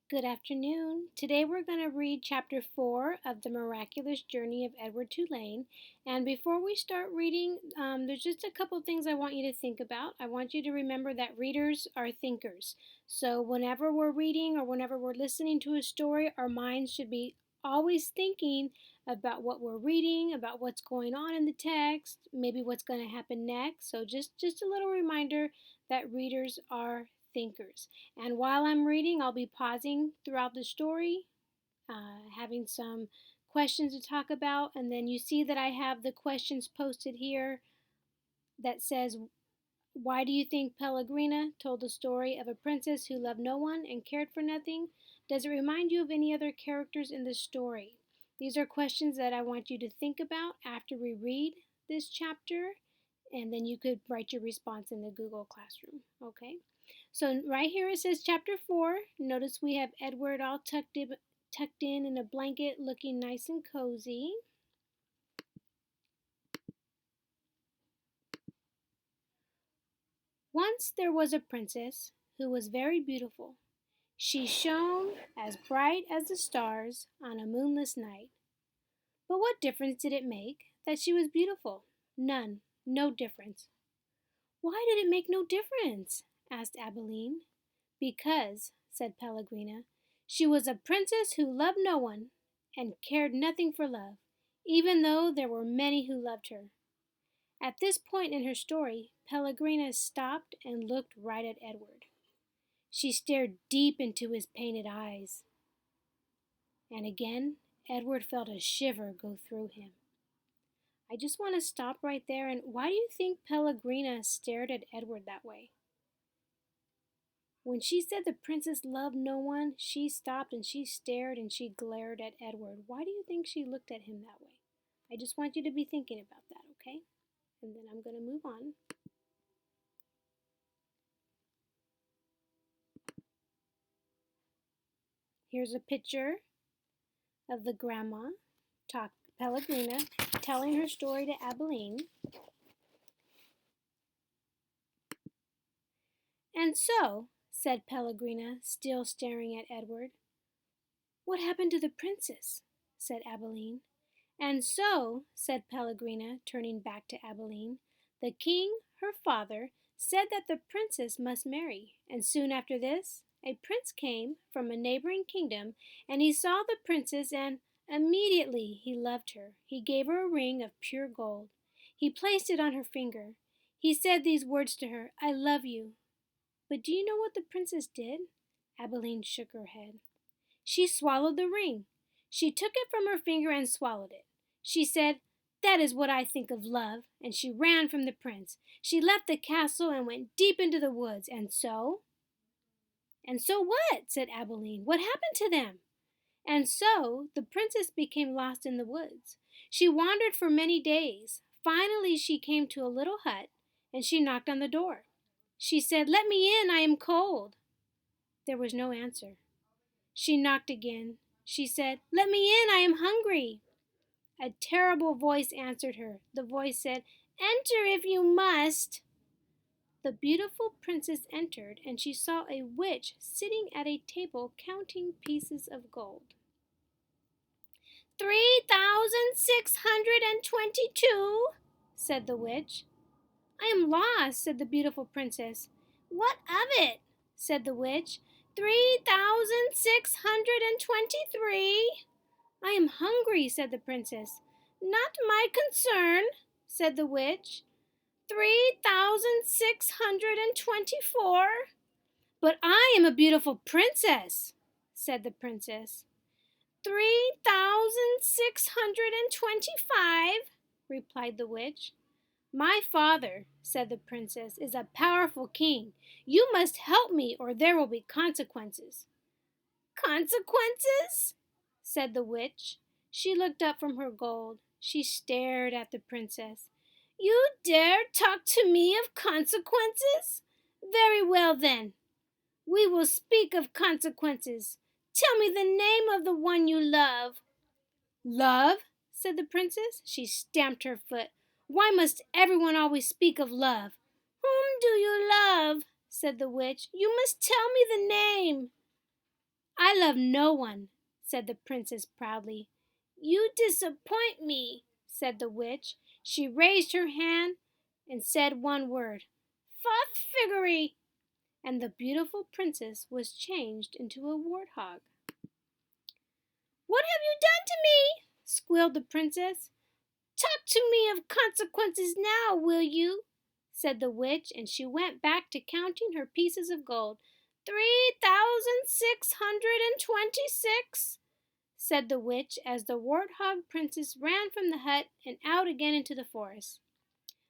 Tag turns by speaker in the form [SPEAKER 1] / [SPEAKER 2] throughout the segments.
[SPEAKER 1] Good afternoon. Today we're going to read Chapter 4 of The Miraculous Journey of Edward Tulane. And before we start reading, there's just a couple things I want you to think about. I want you to remember that readers are thinkers. So whenever we're reading or whenever we're listening to a story, our minds should be always thinking about what we're reading, about what's going on in the text, maybe what's going to happen next. So just a little reminder that readers are thinkers. And while I'm reading, I'll be pausing throughout the story, having some questions to talk about. And then you see that I have the questions posted here that says, why do you think Pellegrina told the story of a princess who loved no one and cared for nothing? Does it remind you of any other characters in the story? These are questions that I want you to think about after we read this chapter, and then you could write your response in the Google Classroom, okay? So right here it says chapter 4. Notice we have Edward all tucked in a blanket looking nice and cozy. Once there was a princess who was very beautiful. She shone as bright as the stars on a moonless night. But what difference did it make that she was beautiful? None, no difference. Why did it make no difference? Asked Abilene. Because, said Pellegrina, she was a princess who loved no one and cared nothing for love, even though there were many who loved her. At this point in her story, Pellegrina stopped and looked right at Edward. She stared deep into his painted eyes. And again, Edward felt a shiver go through him. I just want to stop right there. And why do you think Pellegrina stared at Edward that way? When she said the princess loved no one, she stopped and she stared and she glared at Edward. Why do you think she looked at him that way? I just want you to be thinking about that, okay? And then I'm going to move on. Here's a picture of the grandma, Pellegrina, telling her story to Abilene. And so, said Pellegrina, still staring at Edward. What happened to the princess? Said Abilene. And so, said Pellegrina, turning back to Abilene, the king, her father, said that the princess must marry, and soon after this, a prince came from a neighboring kingdom, and he saw the princess, and immediately he loved her. He gave her a ring of pure gold. He placed it on her finger. He said these words to her, I love you. But do you know what the princess did? Abilene shook her head. She swallowed the ring. She took it from her finger and swallowed it. She said, That is what I think of love, and she ran from the prince. She left the castle and went deep into the woods, and so? And so what? Said Abilene. What happened to them? And so the princess became lost in the woods. She wandered for many days. Finally she came to a little hut, and she knocked on the door. She said, Let me in, I am cold. There was no answer. She knocked again. She said, Let me in, I am hungry. A terrible voice answered her. The voice said, Enter if you must. The beautiful princess entered, and she saw a witch sitting at a table counting pieces of gold. 3,622, said the witch. I am lost, said the beautiful princess. What of it? Said the witch. 3,623. I am hungry, said the princess. Not my concern, said the witch. 3,624. But I am a beautiful princess, said the princess. 3,625, replied the witch. My father, said the princess, is a powerful king. You must help me or there will be consequences. Consequences? Said the witch. She looked up from her gold. She stared at the princess. You dare talk to me of consequences? Very well then. We will speak of consequences. Tell me the name of the one you love. Love? Said the princess. She stamped her foot. Why must everyone always speak of love? Whom do you love? Said the witch. You must tell me the name. I love no one," said the princess proudly. "You disappoint me," said the witch. She raised her hand and said one word, "Fothfiggery," and the beautiful princess was changed into a warthog. "What have you done to me?" squealed the princess. "Talk to me of consequences now, will you?" said the witch, and she went back to counting her pieces of gold. 3,626, said the witch, as the warthog princess ran from the hut and out again into the forest.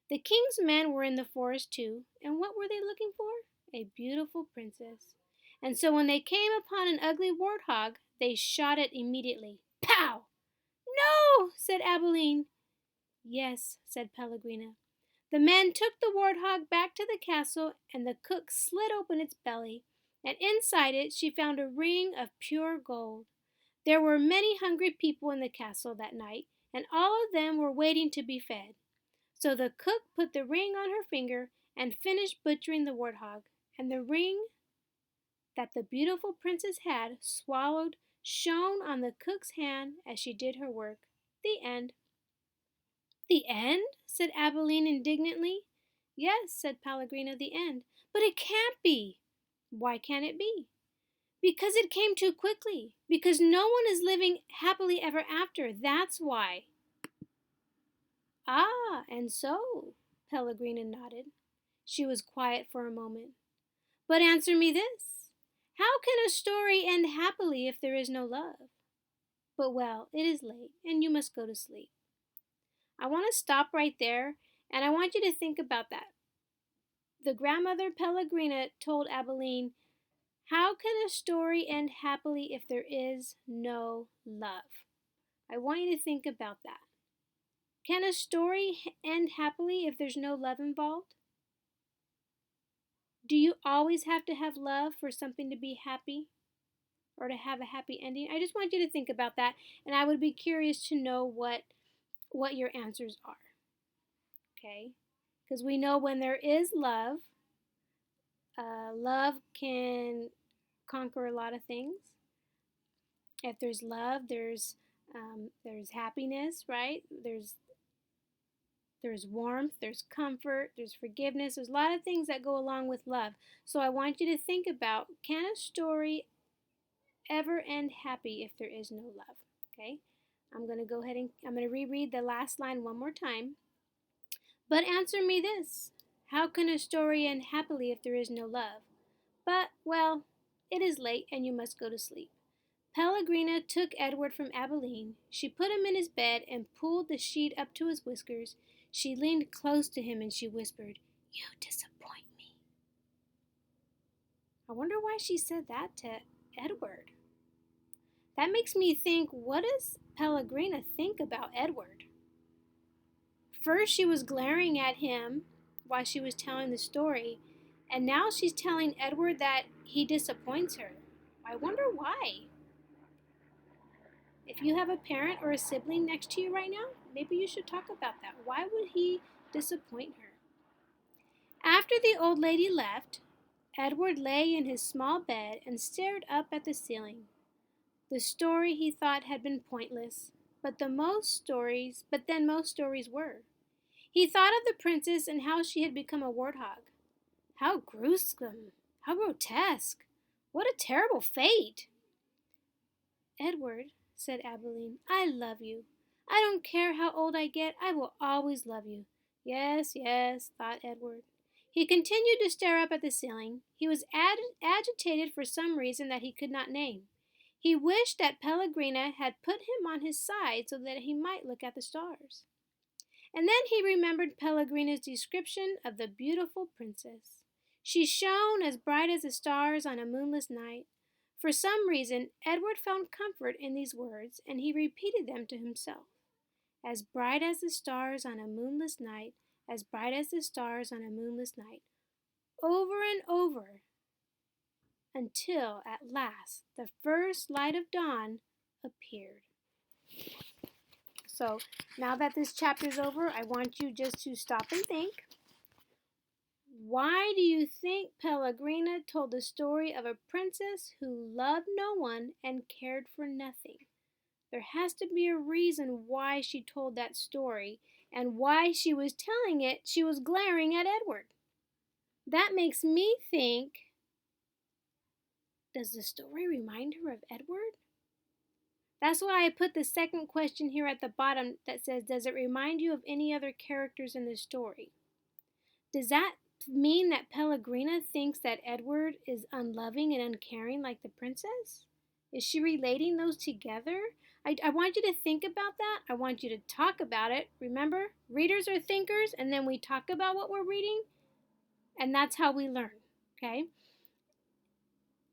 [SPEAKER 1] The king's men were in the forest too, and what were they looking for? A beautiful princess. And so when they came upon an ugly warthog, they shot it immediately. Pow! "No," said Abilene. "Yes," said Pellegrina. The men took the warthog back to the castle, and the cook slit open its belly, and inside it she found a ring of pure gold. There were many hungry people in the castle that night, and all of them were waiting to be fed. So the cook put the ring on her finger and finished butchering the warthog, and the ring that the beautiful princess had swallowed shone on the cook's hand as she did her work. The end. "The end?" said Abilene indignantly. "Yes," said Pellegrina, "the end. But it can't be." "Why can't it be?" "Because it came too quickly. Because no one is living happily ever after. That's why." "Ah, and so?" Pellegrina nodded. She was quiet for a moment. "But answer me this. How can a story end happily if there is no love? But well, it is late, and you must go to sleep." I want to stop right there, and I want you to think about that. The grandmother Pellegrina told Abilene, "How can a story end happily if there is no love?" I want you to think about that. Can a story end happily if there's no love involved? Do you always have to have love for something to be happy or to have a happy ending? I just want you to think about that, and I would be curious to know what your answers are. Okay? Because we know when there is love, love can conquer a lot of things. If there's love, there's happiness, right? There's warmth, there's comfort, there's forgiveness. There's a lot of things that go along with love. So I want you to think about, can a story ever end happy if there is no love? Okay? I'm going to go ahead and I'm going to reread the last line one more time. But answer me this. How can a story end happily if there is no love? But, well, it is late and you must go to sleep. Pellegrina took Edward from Abilene. She put him in his bed and pulled the sheet up to his whiskers. She leaned close to him and she whispered, "You disappoint me." I wonder why she said that to Edward. That makes me think, what does Pellegrina think about Edward? First, she was glaring at him while she was telling the story, and now she's telling Edward that he disappoints her. I wonder why. If you have a parent or a sibling next to you right now, maybe you should talk about that. Why would he disappoint her? After the old lady left, Edward lay in his small bed and stared up at the ceiling. The story, he thought, had been pointless, but then most stories were. He thought of the princess and how she had become a warthog. How gruesome, how grotesque. What a terrible fate. "Edward," said Abilene, "I love you. I don't care how old I get, I will always love you." "Yes, yes," thought Edward. He continued to stare up at the ceiling. He was agitated for some reason that he could not name. He wished that Pellegrina had put him on his side so that he might look at the stars. And then he remembered Pellegrina's description of the beautiful princess. She shone as bright as the stars on a moonless night. For some reason, Edward found comfort in these words, and he repeated them to himself. As bright as the stars on a moonless night, as bright as the stars on a moonless night, over and over, until at last the first light of dawn appeared. So now that this chapter is over, I want you just to stop and think. Why do you think Pellegrina told the story of a princess who loved no one and cared for nothing? There has to be a reason why she told that story, and why she was telling it, she was glaring at Edward. That makes me think, does the story remind her of Edward? That's why I put the second question here at the bottom that says, does it remind you of any other characters in the story? Does that mean that Pellegrina thinks that Edward is unloving and uncaring like the princess? Is she relating those together? I want you to think about that. I want you to talk about it. Remember, readers are thinkers, and then we talk about what we're reading, and that's how we learn, okay?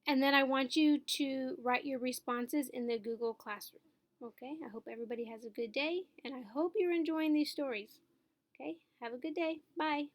[SPEAKER 1] And then I want you to write your responses in the Google Classroom. Okay, I hope everybody has a good day, and I hope you're enjoying these stories. Okay, have a good day. Bye.